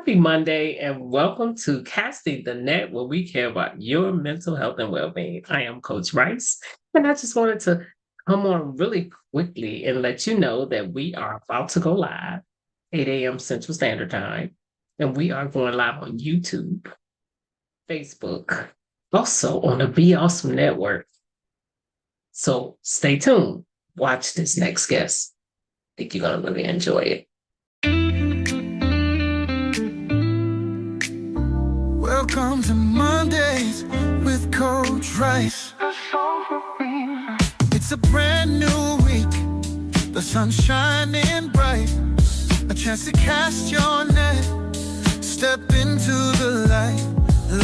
Happy Monday and welcome to Casting the Net, where we care about your mental health and well-being. I am Coach Rice, and I just wanted to come on really quickly and let you know that we are about to go live, 8 a.m. Central Standard Time, and we are going live on YouTube, Facebook, also on the Be Awesome Network. So stay tuned. Watch this next guest. I think you're going to really enjoy it. Welcome to Mondays with Coach Rice. It's a brand new week, the sun's shining bright. A chance to cast your net, step into the light.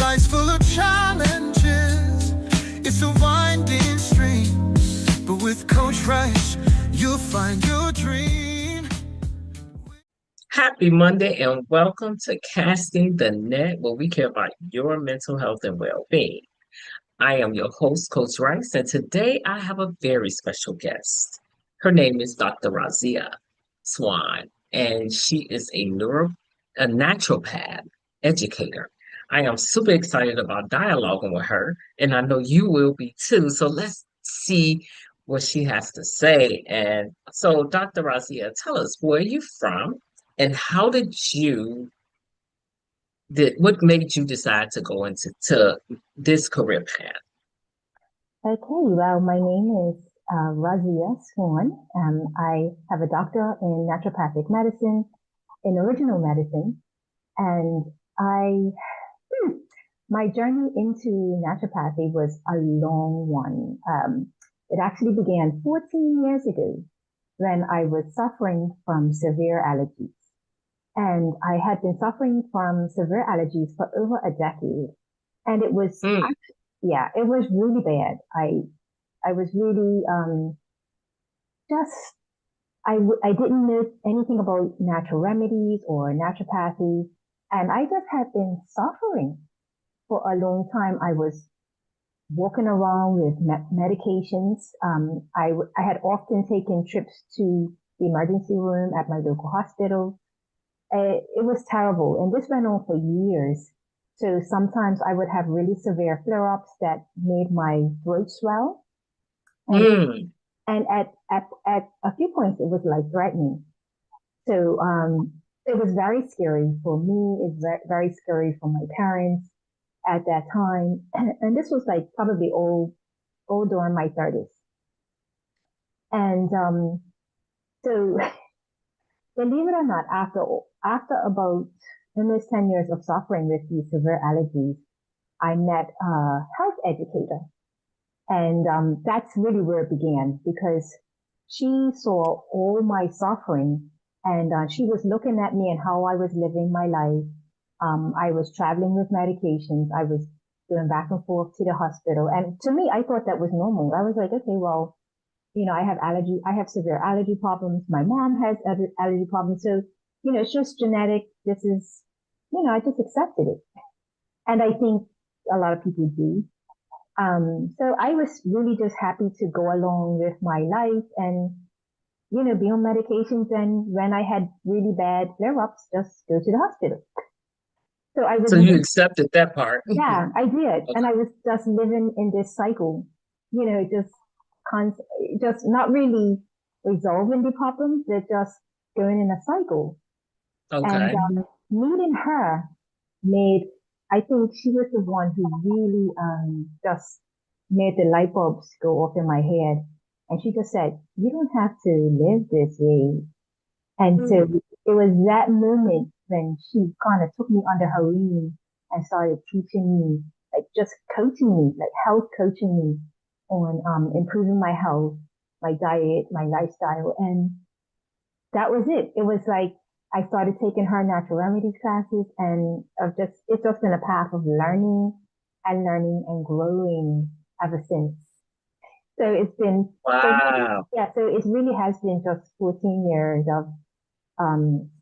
Life's full of challenges, it's a winding stream. But with Coach Rice, you'll find your dream. Happy Monday and welcome to Casting the Net, where we care about your mental health and well-being. I am your host, Coach Rice, and today I have a very special guest. Her name is Dr. Raziya Swan, and she is a naturopath educator. I am super excited about dialoguing with her, and I know you will be too. So let's see what she has to say. And so, Dr. Raziya, tell us, where are you from? And how what made you decide to go into this career path? Okay, well, my name is Raziya Swan. I have a doctor in naturopathic medicine, in original medicine, and my journey into naturopathy was a long one. It actually began 14 years ago when I was suffering from severe allergies. And I had been suffering from severe allergies for over a decade. And it was, it was really bad. I was really, I didn't know anything about natural remedies or naturopathy. And I just had been suffering for a long time. I was walking around with medications. I had often taken trips to the emergency room at my local hospital. It was terrible. And this went on for years. So sometimes I would have really severe flare-ups that made my throat swell. And at a few points, it was life-threatening. So it was very scary for me. It's very scary for my parents at that time. And this was like probably all during my 30s. And so believe it or not, after about almost 10 years of suffering with these severe allergies, I met a health educator. And that's really where it began, because she saw all my suffering, and she was looking at me and how I was living my life. I was traveling with medications. I was going back and forth to the hospital. And to me, I thought that was normal. I was like, okay, well, I have severe allergy problems. My mom has allergy problems. So, it's just genetic. This is, I just accepted it. And I think a lot of people do. So I was really just happy to go along with my life and, be on medications. And when I had really bad flare-ups, just go to the hospital. So you accepted that part. Yeah, I did. Okay. And I was just living in this cycle, just not really resolving the problems. They're just going in a cycle. Okay. And meeting her I think she was the one who really just made the light bulbs go off in my head. And she just said, you don't have to live this way. And so it was that moment when she kind of took me under her wing and started teaching me, like just coaching me, like health coaching me on improving my health, my diet, my lifestyle. And that was it. It was like I started taking her natural remedies classes, and it's just been a path of learning and growing ever since. So it's been, wow. So it really has been just 14 years of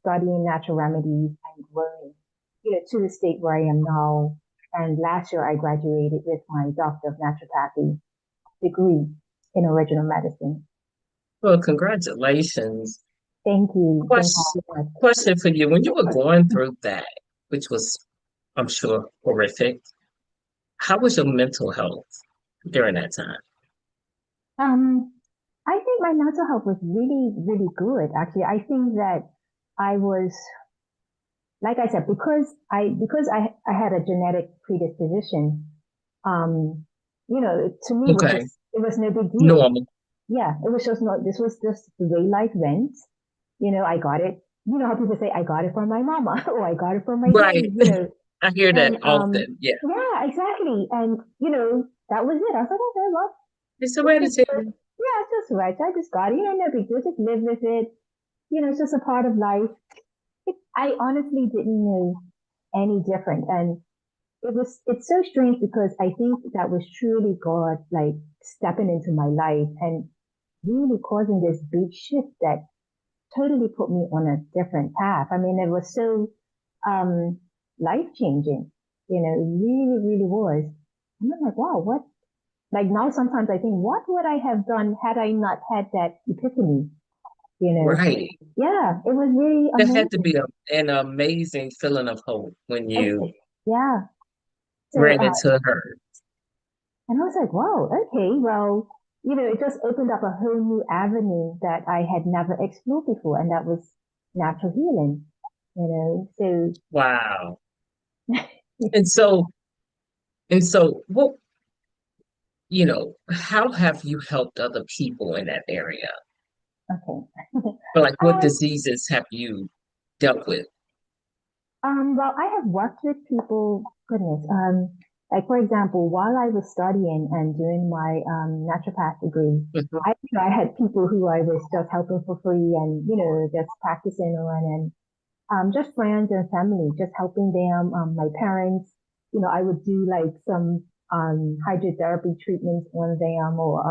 studying natural remedies and growing, to the state where I am now. And last year I graduated with my Doctor of Naturopathy degree in original medicine. Well, congratulations. Thank you. Question for you. When you were going through that, which was, I'm sure, horrific. How was your mental health during that time? Um, I think my mental health was really, really good. Actually, I think that I was, like I said, because I had a genetic predisposition. Um, to me, Okay, it was no big deal. normal. Yeah, it was just not. This was just the way life went. I got it. You know how people say, "I got it from my mama," or "I got it from my Right. daddy." I hear that And often. Yeah. yeah, exactly. And that was it. I was like, okay, well, It's it's just, hereditary. yeah, it's just right. I just got it. No big deal. Just live with it. It's just a part of life. I honestly didn't know any different. And it's so strange because I think that was truly God like stepping into my life and really causing this big shift that totally put me on a different path. I mean, it was so um, life changing. It really, really was. And I'm like, wow, what? Like now, sometimes I think, what would I have done had I not had that epiphany? So Right. yeah, it was really That had to be amazing. an amazing feeling of hope when you Yeah. So, ran into her. and I was like, wow, okay, well, it just opened up a whole new avenue that I had never explored before, and that was natural healing. So Wow. And so, what, how have you helped other people in that area? okay. Or like what um, diseases have you dealt with? well, I have worked with people, goodness, like for example, while I was studying and doing my naturopath degree, Mhm. I had people who I was just helping for free and, just practicing on and just friends and family, just helping them. My parents, I would do like some hydrotherapy treatments on them, or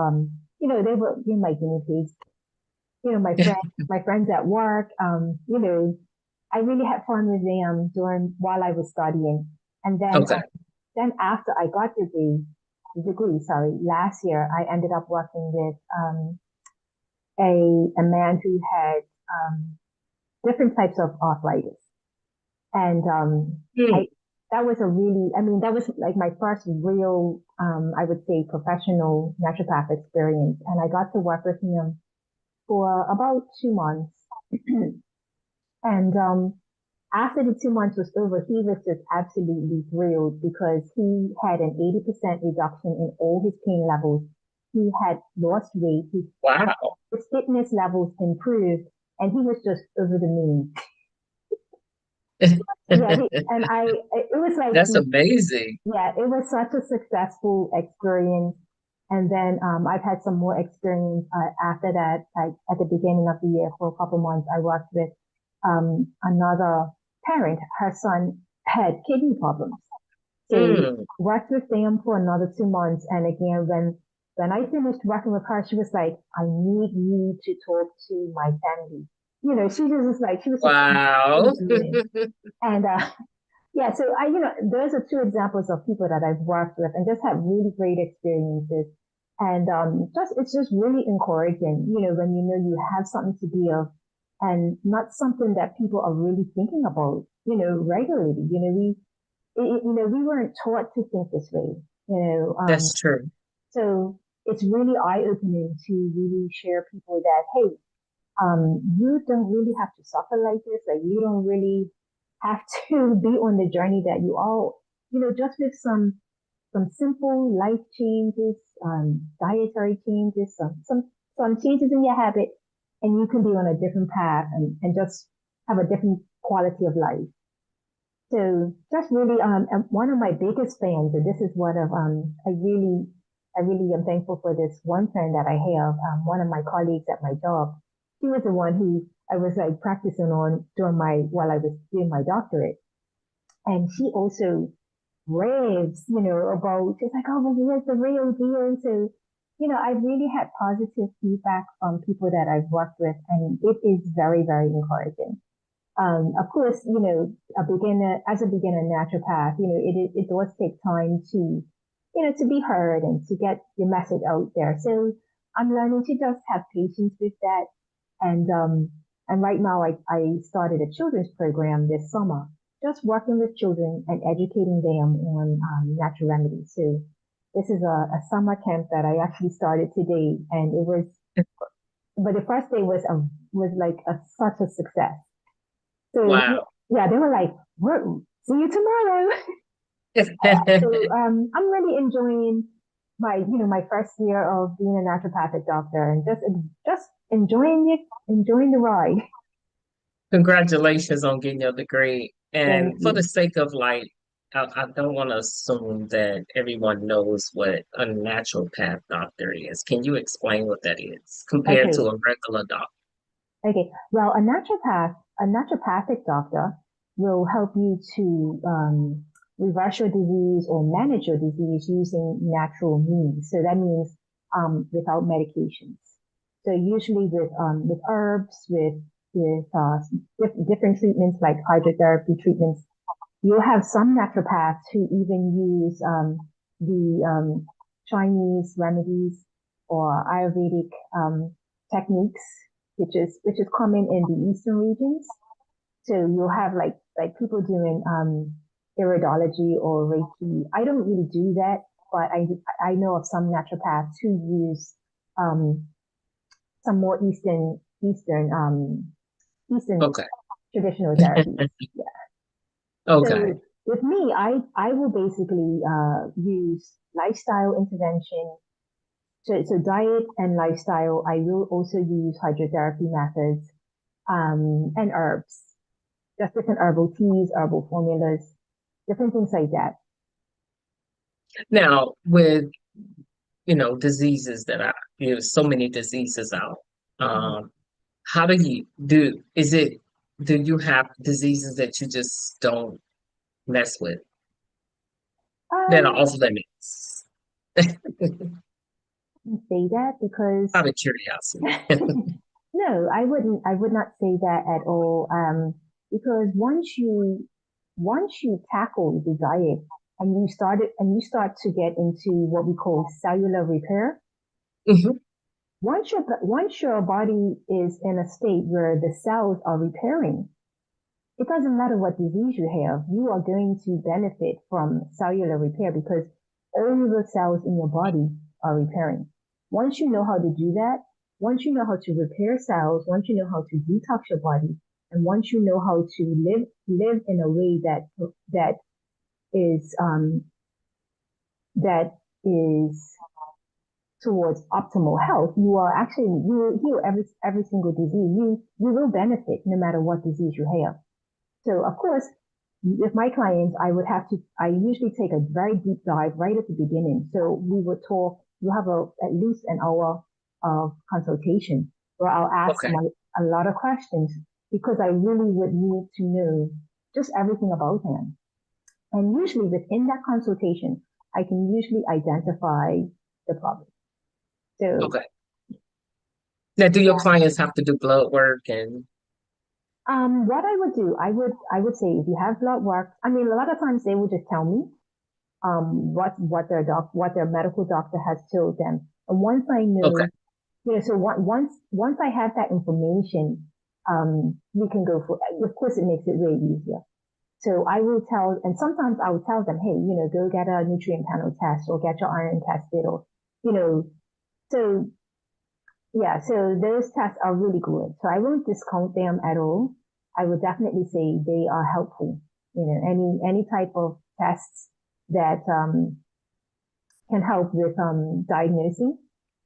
they were my guinea pigs. My friends at work. I really had fun with them during while I was studying, and Okay. then after I got degree, sorry, last year I ended up working with a man who had different types of arthritis. And Hmm. I that was a really, I mean, that was like my first real, I would say, professional naturopath experience. And I got to work with him for about 2 months. And after the 2 months was over, he was just absolutely thrilled because he had an 80% reduction in all his pain levels. He had lost weight, Wow. his fitness levels improved, and he was just over the moon. Yeah, and it was like, That's amazing. yeah, it was such a successful experience. And then I've had some more experience after that. Like at the beginning of the year, for a couple months, I worked with another parent. Her son had kidney problems, so Hmm. worked with them for another 2 months. And again, when I finished working with her, she was like, "I need you to talk to my family." She was just like, she was just Wow. amazing. And yeah, so those are two examples of people that I've worked with and just had really great experiences. And just it's just really encouraging, when you have something to give and not something that people are really thinking about, regularly. We weren't taught to think this way, you know. That's true. So it's really eye opening to really share people that, hey, you don't really have to suffer like this. Like you don't really have to be on the journey that you are. Just with some simple life changes, dietary changes, some changes in your habit, and you can be on a different path and just have a different quality of life. So that's really one of my biggest fans, and this is one of I really am thankful for this one friend that I have. One of my colleagues at my job, she was the one who I was like practicing on during my while I was doing my doctorate, and she also raves, about she's like, oh, well, here's the real deal. So, I really had positive feedback from people that I've worked with, and it is very, very encouraging. Of course, as a beginner naturopath, it does take time to be heard and to get your message out there. So I'm learning to just have patience with that. And right now I started a children's program this summer just working with children and educating them on natural remedies. So this is a summer camp that I actually started today, and it was, but the first day was like such a success. So Wow. yeah, they were like, "See you tomorrow." So I'm really enjoying my first year of being a naturopathic doctor, and just enjoying it, enjoying the ride. Congratulations on getting your degree. Thank And for the you. sake of like, I don't want to assume that everyone knows what a naturopath doctor is. Can you explain what that is compared to Okay, a regular doctor? okay. Well, a naturopathic doctor will help you to reverse your disease or manage your disease using natural means. So that means without medications. So usually with herbs, with different treatments like hydrotherapy treatments. You'll have some naturopaths who even use the Chinese remedies or Ayurvedic techniques, which is common in the eastern regions. So you'll have like people doing iridology or Reiki. I don't really do that, but I know of some naturopaths who use um, some more Eastern Okay. traditional therapies. Okay. So with me, I will basically use lifestyle intervention. So diet and lifestyle. I will also use hydrotherapy methods and herbs, just different herbal teas, herbal formulas, different things like that. Now, with diseases that are, so many diseases out. Mhm. Um, how do you do? Do you have diseases that you just don't mess with that are Um, off limits? I wouldn't say that because Out of curiosity. no, I would not say that at all. Because once you tackle the diet and you start to get into what we call cellular repair, Mhm. once your body is in a state where the cells are repairing, it doesn't matter what disease you have, you are going to benefit from cellular repair because all the cells in your body are repairing. Once you know how to do that, once you know how to repair cells, once you know how to detox your body, and once you know how to live in a way that is that is towards optimal health, you are actually you will heal every single disease. You will benefit no matter what disease you have. So of course, with my clients, I usually take a very deep dive right at the beginning. So we would talk, we have at least an hour of consultation where I'll ask Okay. them a lot of questions because I really would need to know just everything about them. And usually within that consultation, I can usually identify the problem. So Okay. Now, do your clients have to do blood work and what I would do, I would say if you have blood work, I mean, a lot of times they will just tell me what their medical doctor has told them. And once I okay, know, so once I have that information, we can go for. Of course, it makes it way easier. So I will tell, and sometimes I will tell them, hey, go get a nutrient panel test or get your iron tested, or you know. So yeah, so those tests are really good. So I won't discount them at all. I would definitely say they are helpful. Any type of tests that can help with diagnosing,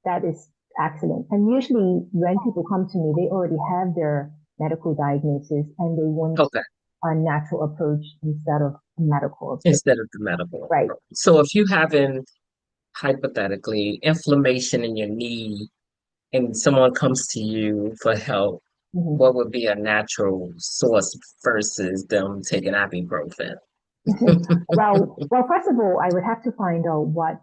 that is excellent. And usually when people come to me, they already have their medical diagnosis and they want okay, a natural approach instead of a medical approach. instead of the medical Right. approach. So if you having hypothetically inflammation in your knee and someone comes to you for help, Mm-hmm. what would be a natural source versus them taking ibuprofen? Well, first of all, I would have to find out what's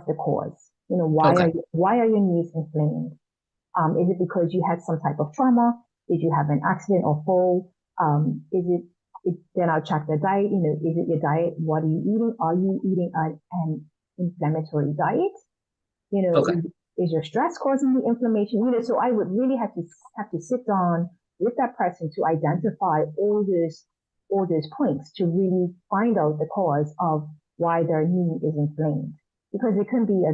the cause? Okay, Why are your knees inflamed? Is it because you had some type of trauma? Did you have an accident or fall? Then I'll check the diet. Is it your diet? What are you eating? Are you eating an inflammatory diet? okay, Is your stress causing the inflammation? So I would really have to sit down with that person to identify all those points to really find out the cause of why their knee is inflamed, because it can be a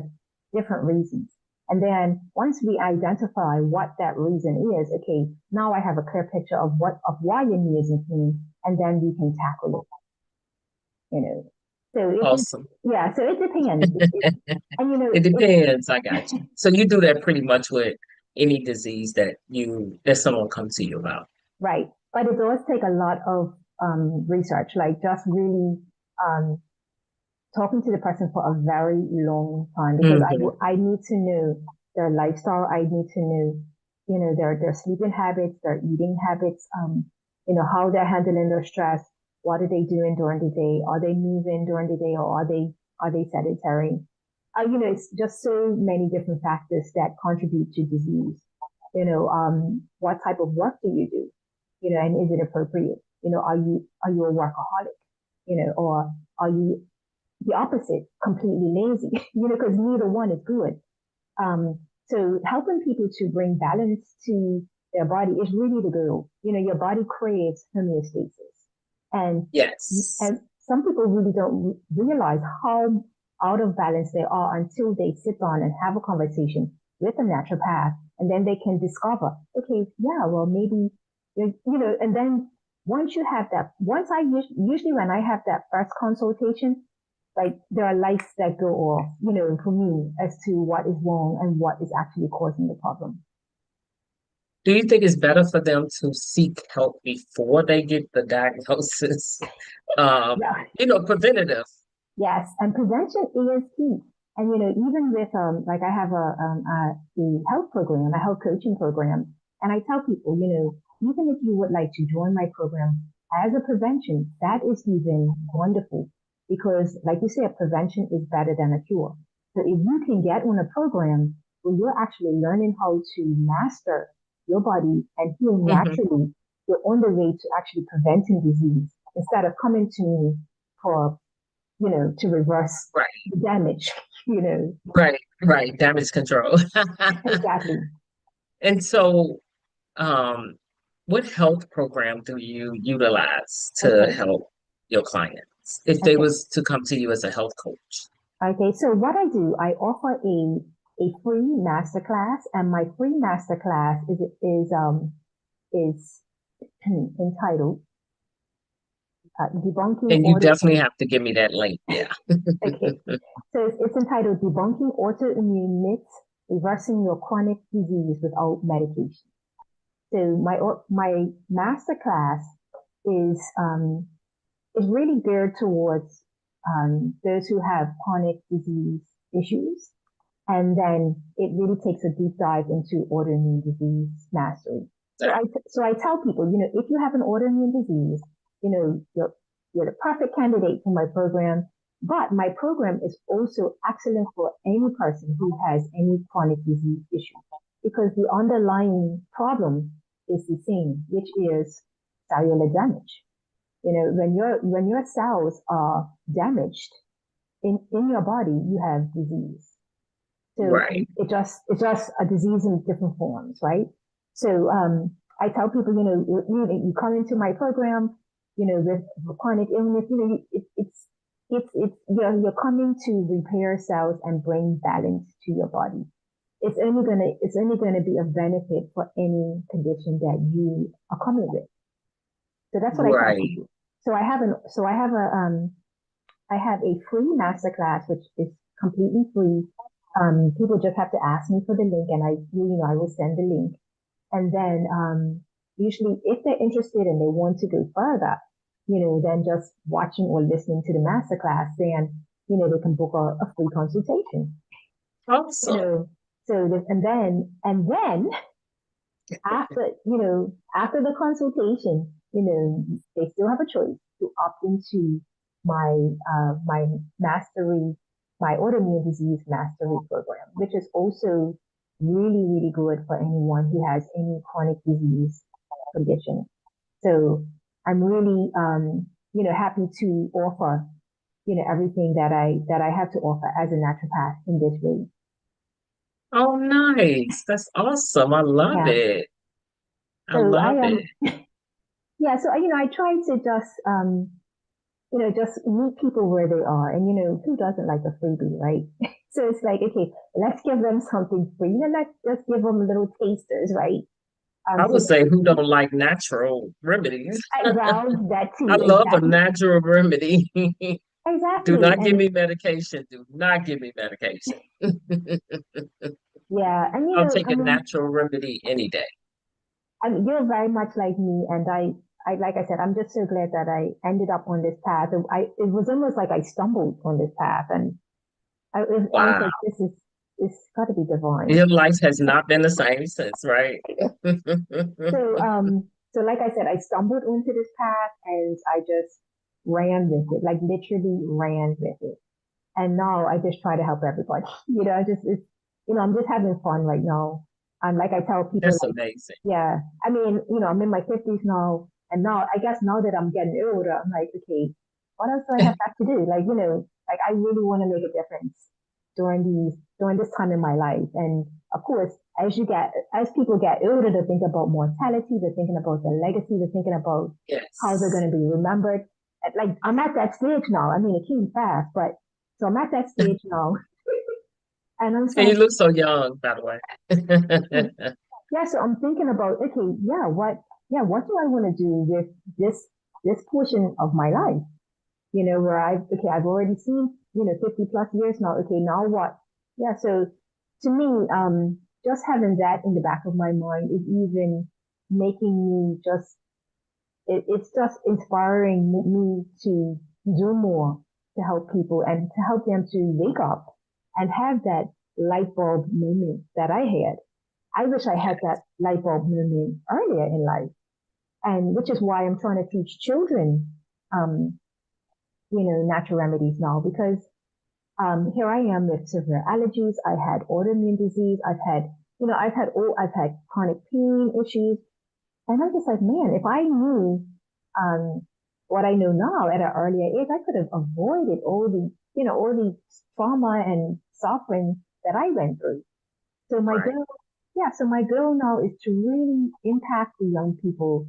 different reasons. And then once we identify what that reason is, okay, now I have a clear picture of why your knee is inflamed, and then we can tackle it. So Awesome. yeah, so it depends. And It depends. I got you. So you do that pretty much with any disease that someone comes to you about. right, but it does take a lot of research, like just really um, talking to the person for a very long time, because Hmm. I need to know their lifestyle. I need to know, their sleeping habits, their eating habits, how they're handling their stress. What are they doing during the day? Are they moving during the day, or are they sedentary? It's just so many different factors that contribute to disease. What type of work do you do? And is it appropriate? Are you a workaholic? Or are you the opposite, completely lazy, because neither one is good. So helping people to bring balance to their body is really the goal. Your body craves homeostasis. And, Yes. and some people really don't realize how out of balance they are until they sit down and have a conversation with a naturopath. And then they can discover, okay, yeah, well, maybe, and then once usually when I have that first consultation, like there are lights that go off, for me as to what is wrong and what is actually causing the problem. Do you think it's better for them to seek help before they get the diagnosis? Yeah. Preventative. Yes, and prevention is key. And even with like I have a health program, a health coaching program, and I tell people, even if you would like to join my program as a prevention, that is even wonderful, because, like you said, prevention is better than a cure. So if you can get on a program where you're actually learning how to master your body and heal Hmm. naturally, you're on the way to actually preventing disease instead of coming to me for to reverse Right, the damage, you know. right, right. Damage control. Exactly. And so, um, what health program do you utilize to Okay. help your clients if they Okay. was to come to you as a health coach? Okay. So what I do, I offer a free masterclass, and my free masterclass is entitled debunking And you auto. definitely have to give me that link. Yeah. Okay. So it's entitled debunking autoimmune myths, reversing your chronic disease without medication. So my masterclass is is really geared towards those who have chronic disease issues. And then it really takes a deep dive into autoimmune disease mastery. So I tell people, if you have an autoimmune disease, you're the perfect candidate for my program. But my program is also excellent for any person who has any chronic disease issue, because the underlying problem is the same, which is cellular damage. When your cells are damaged in your body, you have disease. So Right. it's just a disease in different forms, right? So I tell people, you come into my program, with chronic illness, you're coming to repair cells and bring balance to your body. It's only gonna be of benefit for any condition that you are coming with. So that's what I tell Right. people. So I have a free masterclass which is completely free. People just have to ask me for the link, and I will send the link. And then usually, if they're interested and they want to go further, then just watching or listening to the masterclass, then they can book a free consultation. You Awesome. know, and then after the consultation, they still have a choice to opt into my my mastery, my autoimmune disease mastery program, which is also really, really good for anyone who has any chronic disease condition. So I'm really happy to offer everything that I have to offer as a naturopath in this way. Oh, nice. That's awesome. I love Yeah. it. I So I love am, it. yeah. So I try to just, just meet people where they are, and who doesn't like a freebie, right? So it's like, okay, let's give them something free, and let's just give them little tasters, right? I So would say who don't like natural remedies. well, that I too, love a exactly, natural remedy. Do exactly, not give and me medication. Do not give me medication. yeah, and I'll take a natural remedy any day. I mean, you're very much like me, and like I said, I'm just so glad that I ended up on this path. It was almost like I stumbled on this path, and I was Wow. like, this got to be divine. Your life has not been the same since, right? So, like I said, I stumbled onto this path, and I just ran with it, like literally ran with it. And now I just try to help everybody. I'm just having fun right now. And like I tell people, That's like, amazing. yeah, I mean, I'm in my 50s now. And now, I guess now that I'm getting older, I'm like, okay, what else do I have left to do? Like, like I really want to make a difference during this time in my life. And of course, as people get older, they think about mortality, they're thinking about their legacy, they're thinking about how they're Yes. going to be remembered. Like I'm at that stage now. I mean, it came fast, but so I'm at that stage now, and I'm And you like, look so young, by the hmm, way. yeah. So I'm thinking about, okay, what do I want to do with this portion of my life? Where I've already seen, 50 plus years now. Okay, now what? Yeah. So to me, just having that in the back of my mind is even making me it's just inspiring me to do more to help people and to help them to wake up and have that light bulb moment that I had. I wish I had that light bulb moment earlier in life. And which is why I'm trying to teach children, um, natural remedies now because here I am with severe allergies. I had autoimmune disease. I've had chronic pain issues. And I'm just like, man, if I knew um, what I know now at an earlier age, I could have avoided all the trauma and suffering that I went through. So my Right. goal, yeah, so my goal now is to really impact the young people.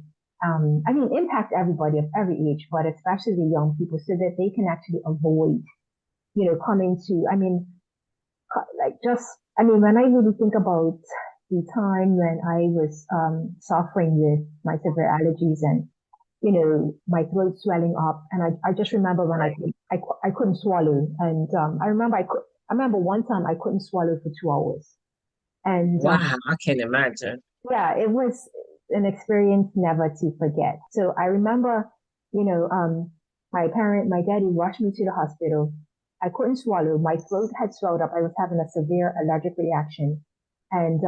I mean, impact everybody of every age, but especially the young people so that they can actually avoid, coming to, I mean, like just, I mean, when I really think about the time when I was suffering with my severe allergies and, my throat swelling up. And I just remember when Right. I couldn't swallow. And I remember one time I couldn't swallow for 2 hours. And Wow, I can imagine. yeah, it was an experience never to forget. So I remember, you know, um, my daddy rushed me to the hospital. I couldn't swallow. My throat had swelled up. I was having a severe allergic reaction. And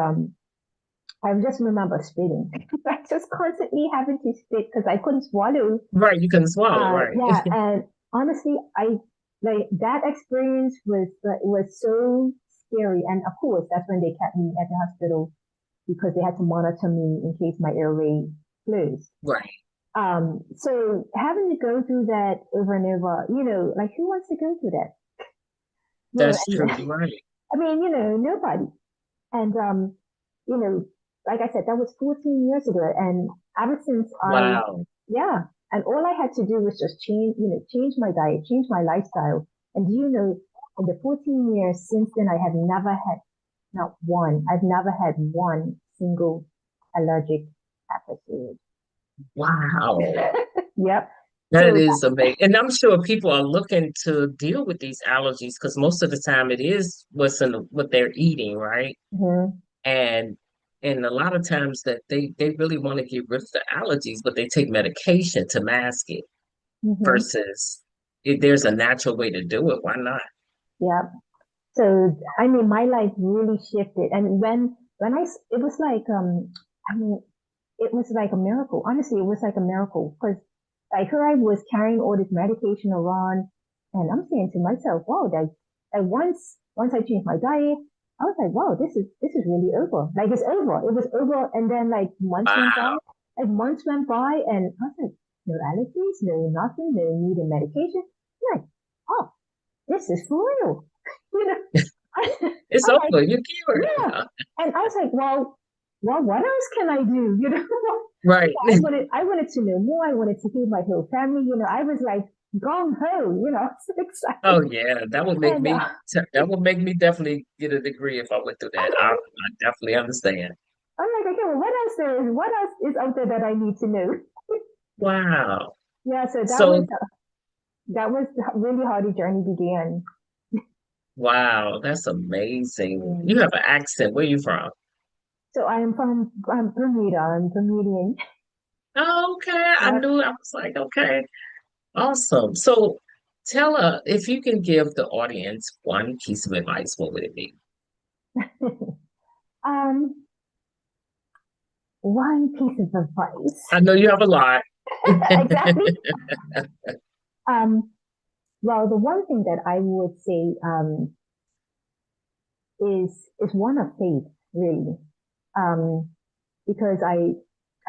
I just remember spitting. I just constantly having to spit because I couldn't swallow. Right, you can swallow, right. Yeah, and honestly, I like that experience was so scary. And of course, that's when they kept me at the hospital because they had to monitor me in case my airway closed. Right. So having to go through that over and over, like who wants to go through that? That's true. And, You're right. I mean, nobody. And you know, like I said, that was 14 years ago, and ever since Wow. yeah, and all I had to do was just change my diet, change my lifestyle. And in the 14 years since then, I have never had not one. I've never had one single allergic episode. Wow. Yep. That So is amazing. And I'm sure people are looking to deal with these allergies because most of the time it is what they're eating, right? mhm, And and a lot of times that they really want to get rid of the allergies, but they take medication to mask it mhm, versus if there's a natural way to do it, why not? yep. So I mean, my life really shifted, and it was like I mean, it was like a miracle. Honestly, it was like a miracle because like here I was carrying all this medication around, and I'm saying to myself, wow, that once I changed my diet, I was like, wow, this is really over. Like it's over. It was over, and then like Wow. months went by, and I was like, no allergies, no nothing, no need of medication. I'm like, oh, this is for real. You know, It's I'm like, over. You're cured. yeah. And I was like, well, well, what else can I do? Right. I wanted to know more. I wanted to hear my whole family. I was like gung ho. So Oh excited. yeah, And that would make me definitely get a degree if I went through that. I definitely understand. I'm like, okay, well, what else there is? What else is out there that I need to know? Wow. Yeah, so So that was really how the journey began. wow, that's amazing. Mm. You have an accent. Where you from? So I'm Bermuda. I'm Bermudian. Oh, okay. I Yeah. knew I was like, okay, awesome. So tell if you can give the audience one piece of advice, what would it be? um, one piece of advice. I know you have a lot. Exactly. Um, well, the one thing that I would say is one of faith, really, um, because I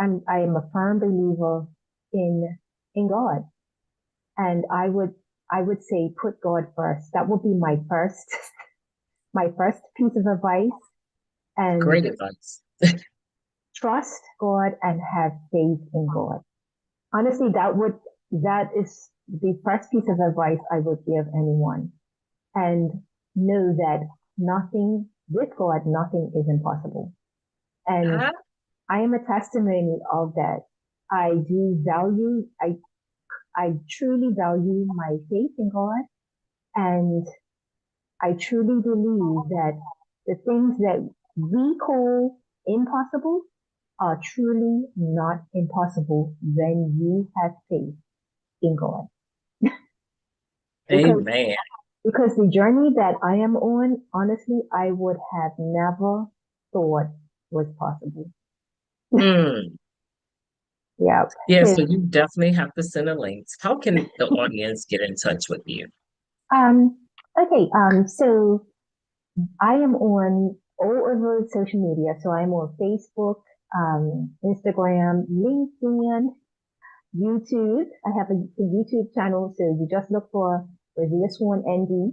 am a firm believer in God, and I would say put God first. That would be my first my first piece of advice, and Great advice. trust God and have faith in God. Honestly, that is the first piece of advice I would give anyone. And know that nothing with God, nothing is impossible. And Ah, I am a testimony of that. I do value, I truly value my faith in God. And I truly believe that the things that we call impossible are truly not impossible when you have faith in God. Because amen. because the journey that I am on, honestly, I would have never thought was possible. Mm. Yeah. Yeah, So, so you definitely have to send a link. How can the audience get in touch with you? um, okay. So I am on all over social media. So I'm on Facebook, Instagram, LinkedIn, YouTube. I have a YouTube channel. So you just look for Raziya Swan ND.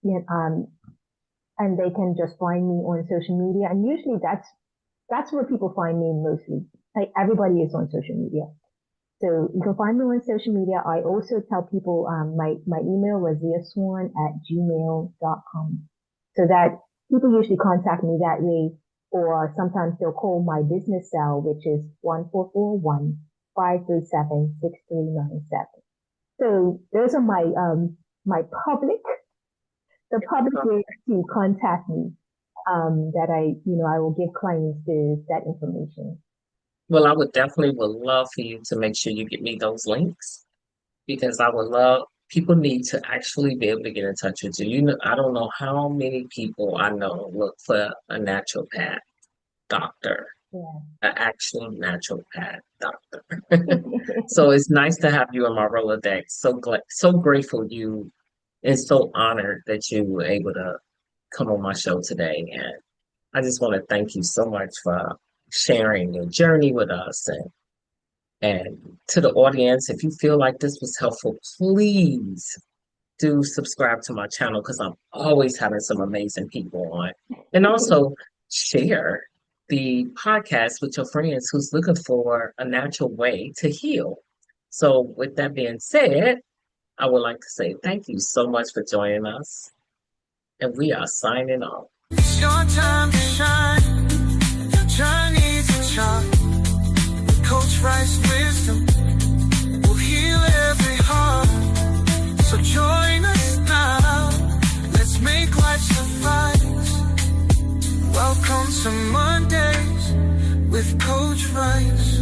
Yeah, and they can just find me on social media. And usually that's where people find me mostly. Like everybody is on social media. So you can find me on social media. I also tell people my email raziyaswan@gmail.com. So that people usually contact me that way, or sometimes they'll call my business cell, which is 1441-537-6397. So those are my the public way to contact me. That I will give clients that information. Well, I would definitely would love for you to make sure you get me those links because I would love people need to actually be able to get in touch with you. You know, I don't know how many people I know look for a naturopath doctor, Yeah. an actual naturopath doctor. So it's nice to have you in my Rolodex. So glad, so grateful you and so honored that you were able to come on my show today. And I just want to thank you so much for sharing your journey with us. And to the audience, if you feel like this was helpful, please do subscribe to my channel because I'm always having some amazing people on. And also share the podcast with your friends who's looking for a natural way to heal. So, with that being said, I would like to say thank you so much for joining us. And we are signing off. It's your time to shine. Your journey's a chart. Coach Rice wisdom will heal every heart. So join us now. Let's make life suffice. Welcome to Mondays with Coach Rice.